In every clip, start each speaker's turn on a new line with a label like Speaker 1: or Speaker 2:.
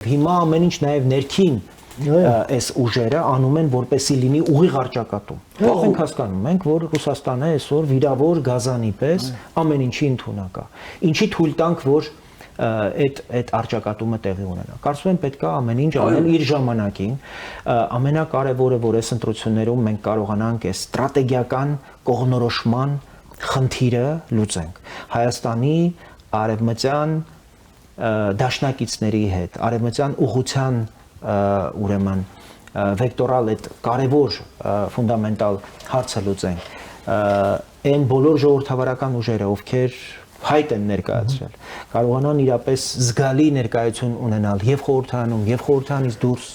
Speaker 1: Հիմա ամեն ինչ նաև ներքին այս ուժերը անում են, որպեսզի լինի ուղիղ առճակատում։ Ո՞վ ենք հասկանում, մենք որ Ռուսաստանը այսօր վիրավոր գազանի պես ամեն ինչի ընդունակ է։ Ինչի թույլ տանք, որ այդ առճակատումը տեղի ունենա։ Կարծում եմ պետք է ամեն ինչ անել իր ժամանակին։ Ամենակարևորը, որ այս ընտրություններում մենք կարողանանք այս ստրատեգիական կողմնորոշման խնդիրը լուծենք։ Հայաստանի արևմտյան դաշնակիցների հետ, արևմտյան ուղղության ուրեմն վեկտորալ այդ կարևոր ֆունդամենտալ հարցը լուծենք։ Այն բոլոր ժողովրդավարական ուժերը, ովքեր հայտ են ներկայացրել, կարողանան իրապես զգալի ներկայություն ունենալ եւ խորհրդարանում, եւ խորհրդարանից դուրս,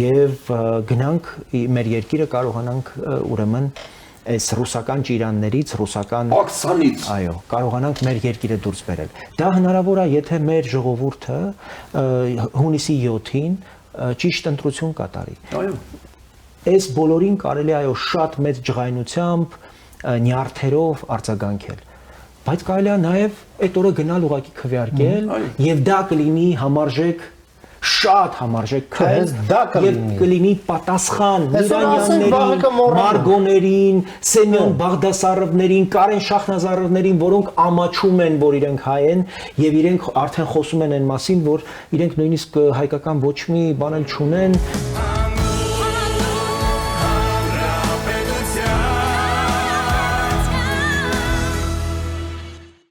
Speaker 1: եւ գնանք մեր երկիրը կարողանանք ուրեմն այս ռուսական ճիրաններից, ռուսական
Speaker 2: ակսանից,
Speaker 1: այո, կարողանանք մեր երկիրը դուրս բերել։ Դա հնարավոր է, եթե մեր ժողովուրդը հունիսի 7-ին ճիշտ ընտրություն կատարի։
Speaker 2: Այո։
Speaker 1: Այս բոլորին կարելի այո շատ մեծ ջղայնությամբ, նյարդերով արձագանքել։ Բայց կարելի է նաև այդ օրը գնալ ուղակի քվեարկել եւ դա կլինի համարժեք շատ համարժեք քայլ եւ կլինի պատասխան Միրանյաններին, Մարգոներին, Սեմյոն Բաղդասարովներին, Կարեն Շախնազարովներին, որոնք ամաչում են, որ իրենք հայ են եւ իրենք արդեն խոսում են այն մասին, որ իրենք նույնիսկ հայկական ոչ մի բան էլ չունեն